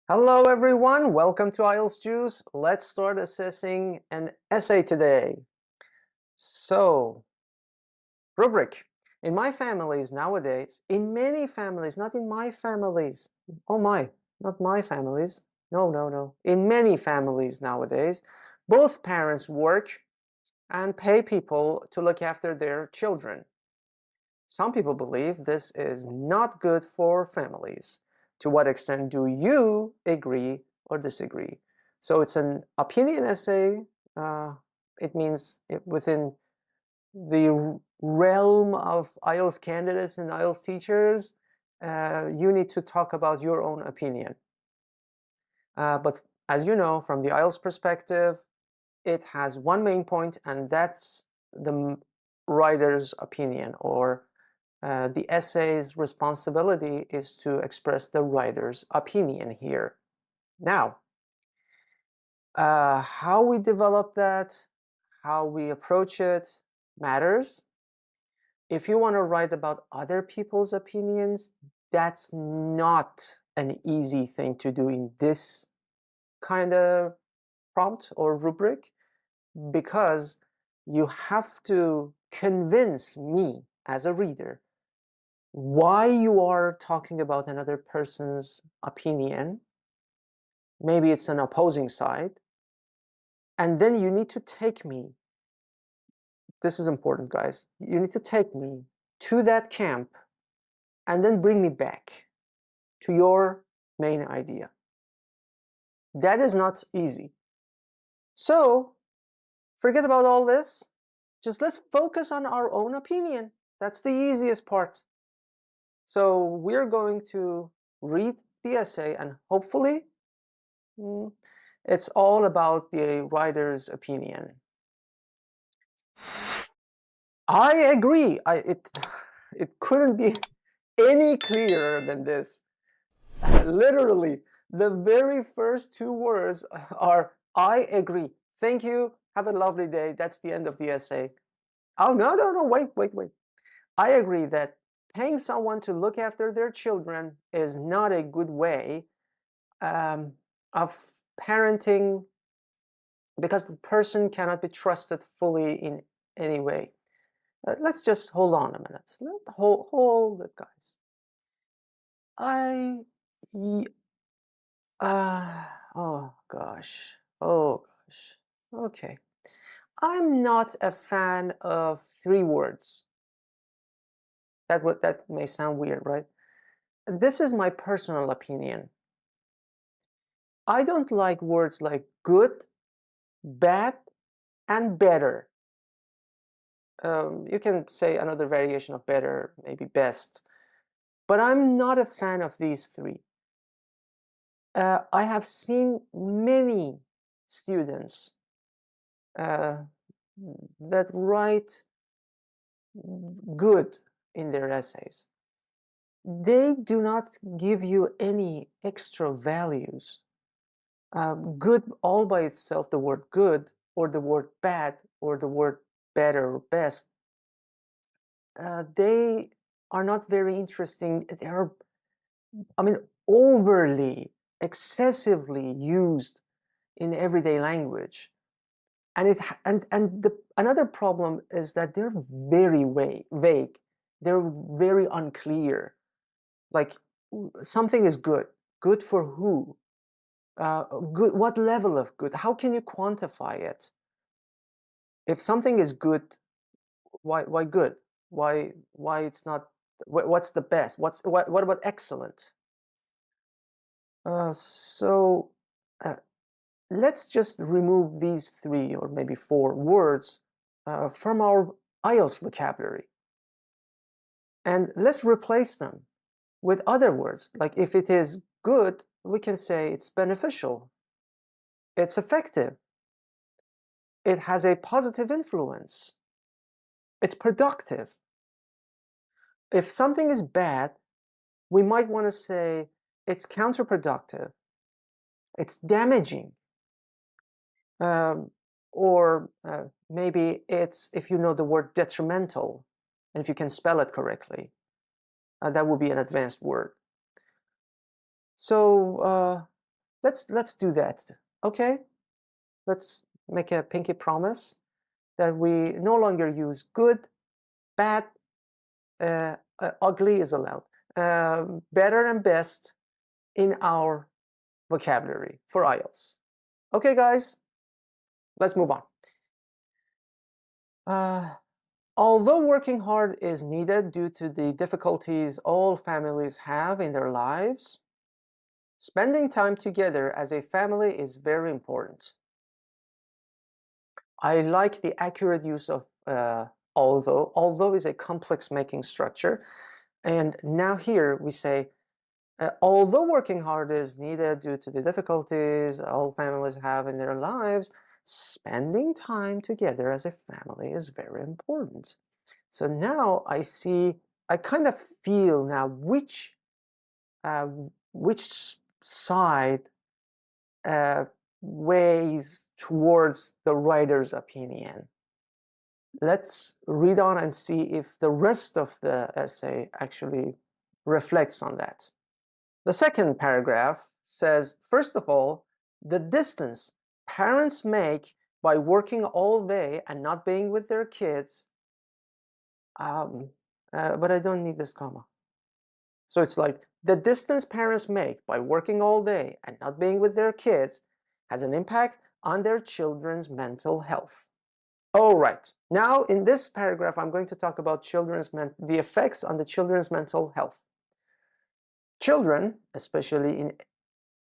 Hello everyone, welcome to IELTS Juice. Let's start assessing an essay today. So, rubric. In my families nowadays, in many families, not in my families. Oh my, not my families. No. In many families nowadays, both parents work and pay people to look after their children. Some people believe this is not good for families. To what extent do you agree or disagree? So it's an opinion essay. It means within the realm of IELTS candidates and IELTS teachers, you need to talk about your own opinion. But as you know, from the IELTS perspective, it has one main point, and that's the writer's opinion, or the essay's responsibility is to express the writer's opinion here. Now, how we develop that, how we approach it matters. If you want to write about other people's opinions, that's not an easy thing to do in this kind of prompt or rubric, because you have to convince me as a reader why you are talking about another person's opinion. Maybe it's an opposing side. And then you need to take me, this is important, guys, you need to take me to that camp and then bring me back to your main idea. That is not easy. So forget about all this. Just let's focus on our own opinion. That's the easiest part. So we're going to read the essay, and hopefully it's all about the writer's opinion. I agree. It couldn't be any clearer than this. Literally, the very first two words are I agree. Thank you. Have a lovely day. That's the end of the essay. Oh, no. Wait. I agree that paying someone to look after their children is not a good way of parenting, because the person cannot be trusted fully in any way. Let's just hold on a minute. Hold it, guys. Oh gosh. Okay. I'm not a fan of three words. That may sound weird, right? This is my personal opinion. I don't like words like good, bad, and better. You can say another variation of better, maybe best. But I'm not a fan of these three. I have seen many students that write good in their essays. They do not give you any extra values. Good all by itself, the word good, or the word bad, or the word better or best, they are not very interesting. They are, overly, excessively used in everyday language. And another problem is that they're very vague. They're very unclear. Like, something is good. Good for who? Good. What level of good? How can you quantify it? If something is good, why good? Why it's not? What's the best? What about excellent? So let's just remove these three or maybe four words from our IELTS vocabulary, and let's replace them with other words. Like, if it is good, we can say it's beneficial, it's effective, it has a positive influence, it's productive. If something is bad, we might want to say it's counterproductive, it's damaging, or maybe it's, if you know the word detrimental, and if you can spell it correctly, that would be an advanced word. So let's do that, okay? Let's make a pinky promise that we no longer use good, bad, ugly is allowed, better and best in our vocabulary for IELTS. Okay, guys, let's move on. Although working hard is needed due to the difficulties all families have in their lives, spending time together as a family is very important. I like the accurate use of although. Although is a complex making structure. And now here we say, although working hard is needed due to the difficulties all families have in their lives, spending time together as a family is very important. So now I kind of feel now which side weighs towards the writer's opinion. Let's read on and see if the rest of the essay actually reflects on that. The second paragraph says, first of all, the distance parents make by working all day and not being with their kids, but I don't need this comma. So it's like, the distance parents make by working all day and not being with their kids has an impact on their children's mental health. All right, now in this paragraph, I'm going to talk about the effects on the children's mental health. Children, especially in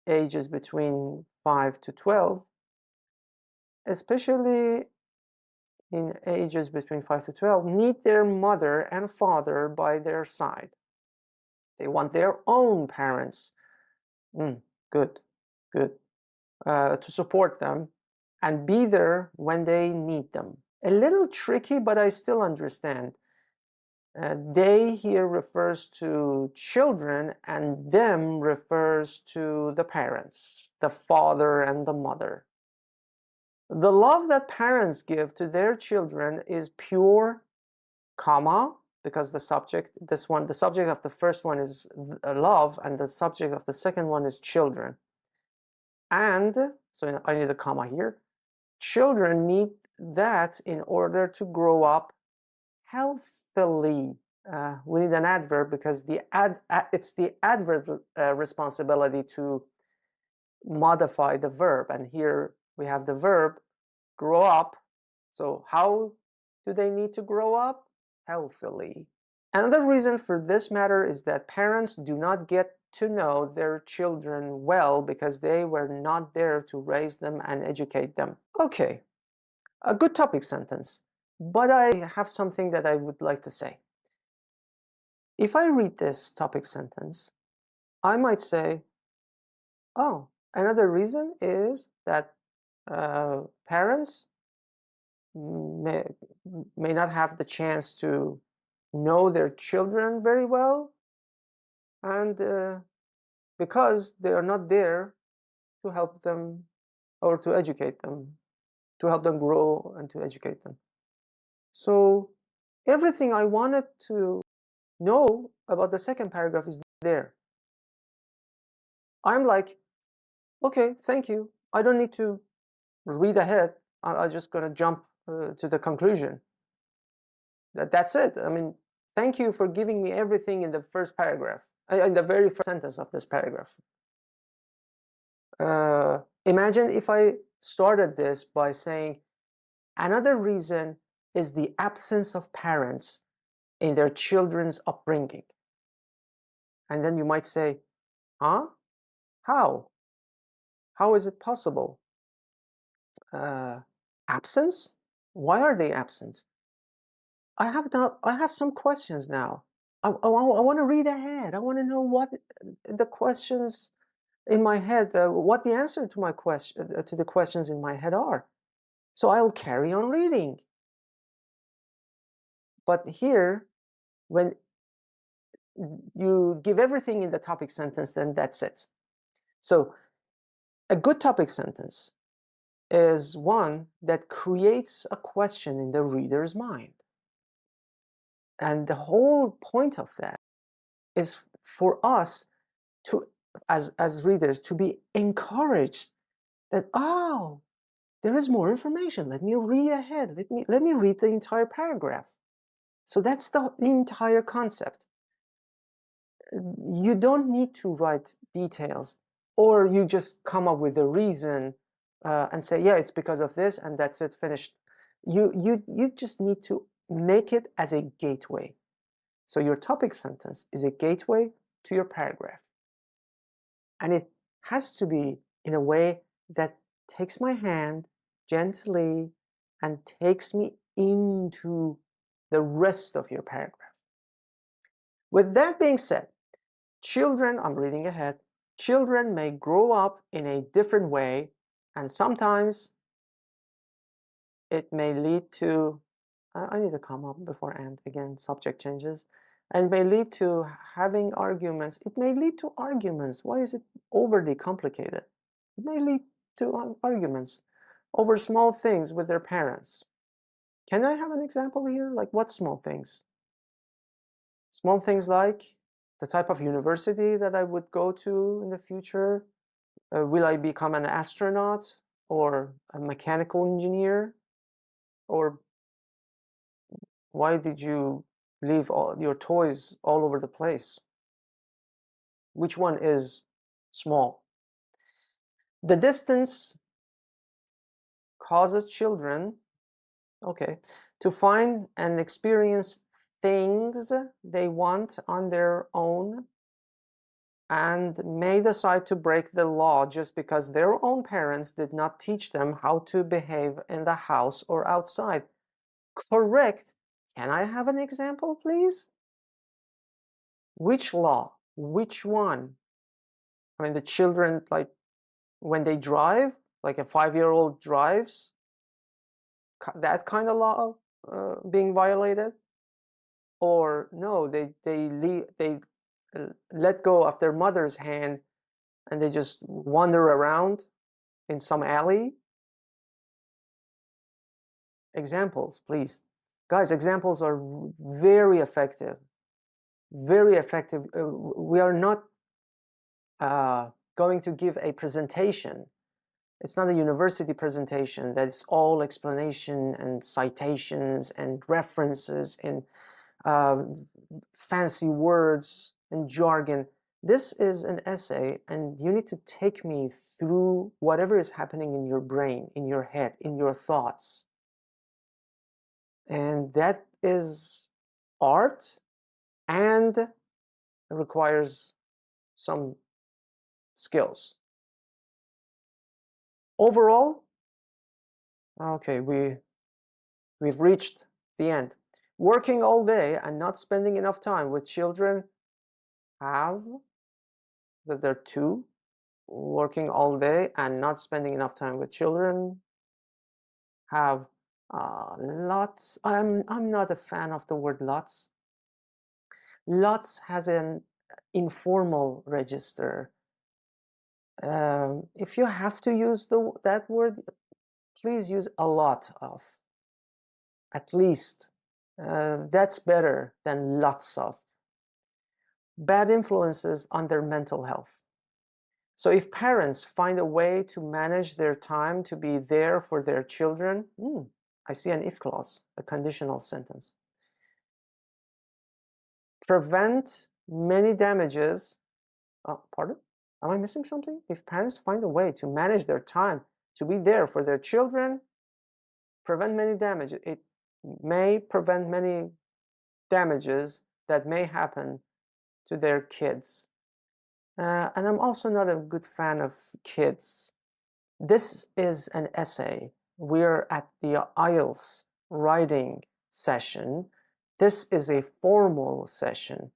ages between 5 to 12, need their mother and father by their side. They want their own parents, good, to support them and be there when they need them. A little tricky, but I still understand. They here refers to children and them refers to the parents, the father and the mother. The love that parents give to their children is pure, comma, because the subject of the first one is love and the subject of the second one is children. And, so I need a comma here, children need that in order to grow up healthily. We need an adverb because it's the adverb responsibility to modify the verb. And here we have the verb grow up. So how do they need to grow up? Healthily. Another reason for this matter is that parents do not get to know their children well because they were not there to raise them and educate them. Okay, a good topic sentence, but I have something that I would like to say. If I read this topic sentence, I might say, oh, another reason is that parents may not have the chance to know their children very well, and because they are not there to help them or to educate them, to help them grow and to educate them. So everything I wanted to know about the second paragraph is there. I'm like, okay, thank you. I don't need to read ahead. I'm just going to jump to the conclusion. That's it. I mean, thank you for giving me everything in the first paragraph, in the very first sentence of this paragraph. Imagine if I started this by saying, another reason is the absence of parents in their children's upbringing. And then you might say, huh? How? How is it possible? Absence? Why are they absent? I have some questions now. I want to read ahead. I want to know what the questions in my head, what the answer to the questions in my head are. So I'll carry on reading. But here, when you give everything in the topic sentence, then that's it. So a good topic sentence is one that creates a question in the reader's mind. And the whole point of that is for us to as readers, to be encouraged that, oh, there is more information. Let me read ahead. Let me read the entire paragraph. So that's the entire concept. You don't need to write details, or you just come up with a reason and say, yeah, it's because of this, and that's it, finished. You just need to make it as a gateway. So your topic sentence is a gateway to your paragraph. And it has to be in a way that takes my hand gently and takes me into the rest of your paragraph. With that being said, children, I'm reading ahead, children may grow up in a different way, and sometimes it may lead to, I need to come up before and again, subject changes, and may lead to having arguments. It may lead to arguments. Why is it overly complicated? It may lead to arguments over small things with their parents. Can I have an example here? Like what small things? Small things like the type of university that I would go to in the future. Will I become an astronaut or a mechanical engineer? Or why did you leave all your toys all over the place? Which one is small? The distance causes children, okay, to find and experience things they want on their own, and may decide to break the law just because their own parents did not teach them how to behave in the house or outside. Correct. Can I have an example, please? Which law? Which one? I mean, the children, like when they drive, like a 5-year-old drives, that kind of law being violated? Or no, they let go of their mother's hand and they just wander around in some alley? Examples, please. Guys, examples are very effective. Very effective. We are not going to give a presentation. It's not a university presentation that's all explanation and citations and references and fancy words and jargon. This is an essay, and you need to take me through whatever is happening in your brain, in your head, in your thoughts. And that is art, and it requires some skills. Overall, okay, we've reached the end. Working all day and not spending enough time with children have, because there are two, working all day and not spending enough time with children have lots. I'm not a fan of the word lots. Lots has an informal register. If you have to use that word, please use a lot of. At least. That's better than lots of. Bad influences on their mental health. So if parents find a way to manage their time to be there for their children, I see an if clause, a conditional sentence. Prevent many damages. Oh, pardon? Am I missing something? If parents find a way to manage their time to be there for their children, prevent many damages. It may prevent many damages that may happen to their kids. And I'm also not a good fan of kids. This is an essay. We're at the IELTS writing session. This is a formal session.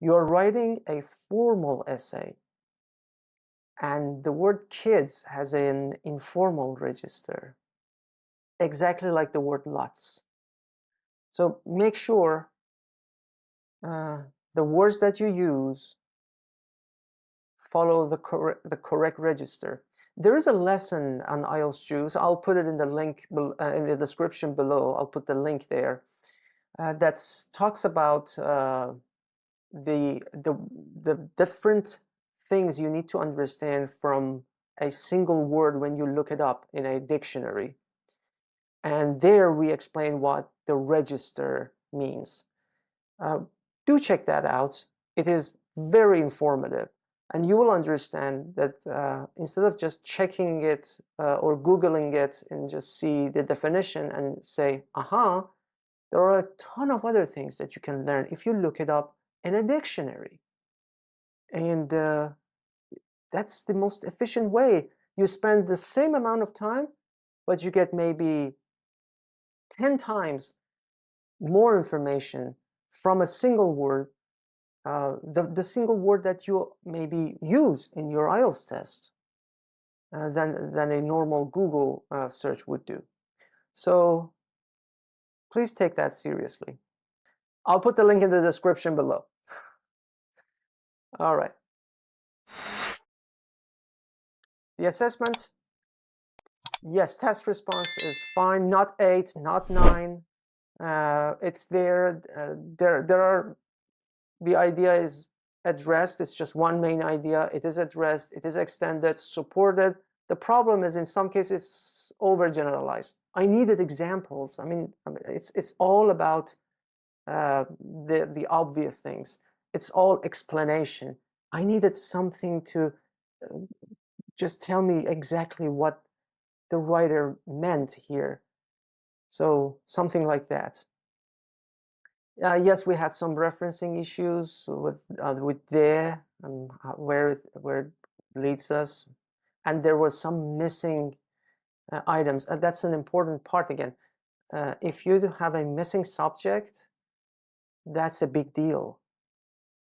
You're writing a formal essay. And the word kids has an informal register, exactly like the word lots. So make sure the words that you use follow the correct register. There is a lesson on IELTS Juice. I'll put it in the link in the description below. I'll put the link there. That talks about the different things you need to understand from a single word when you look it up in a dictionary. And there we explain what the register means. Do check that out. It is very informative. And you will understand that instead of just checking it or Googling it and just see the definition and say, aha, there are a ton of other things that you can learn if you look it up in a dictionary. And that's the most efficient way. You spend the same amount of time, but you get maybe 10 times more information from a single word, the single word that you maybe use in your IELTS test than a normal Google search would do. So please take that seriously. I'll put the link in the description below. All right. The assessment, yes, test response is fine, not 8, not 9. It's there. There are, the idea is addressed. It's just one main idea. It is addressed. It is extended, supported. The problem is in some cases it's overgeneralized. I needed examples. I mean it's all about the obvious things. It's all explanation. I needed something to just tell me exactly what the writer meant here. So something like that. Yes, we had some referencing issues with there and where it leads us, and there was some missing items. That's an important part again. If you have a missing subject, that's a big deal.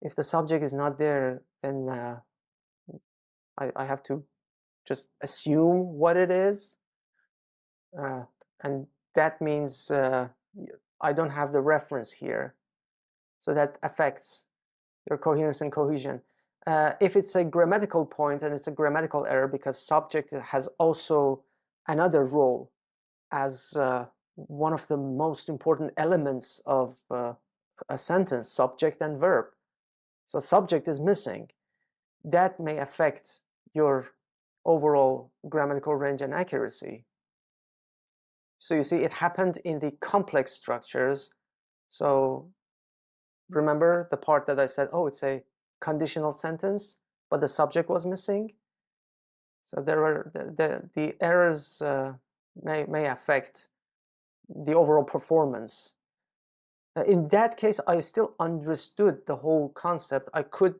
If the subject is not there, then I have to just assume what it is, and that means I don't have the reference here, so that affects your coherence and cohesion. If it's a grammatical point, and it's a grammatical error because subject has also another role as one of the most important elements of a sentence, subject and verb. So subject is missing. That may affect your overall grammatical range and accuracy. So you see, it happened in the complex structures. So remember the part that I said, oh, it's a conditional sentence, but the subject was missing. So there were the errors may affect the overall performance. In that case, I still understood the whole concept. I could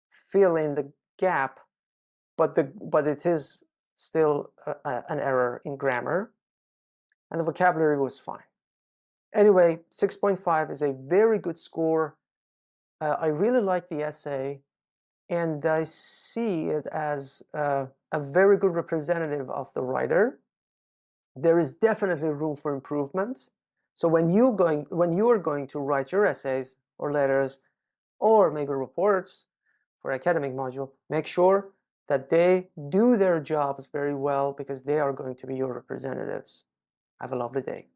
fill in the gap, but it is still an error in grammar, and the vocabulary was fine. Anyway, 6.5 is a very good score. I really like the essay, and I see it as a very good representative of the writer. There is definitely room for improvement. So when you are going to write your essays or letters or maybe reports for academic module, make sure that they do their jobs very well, because they are going to be your representatives. Have a lovely day.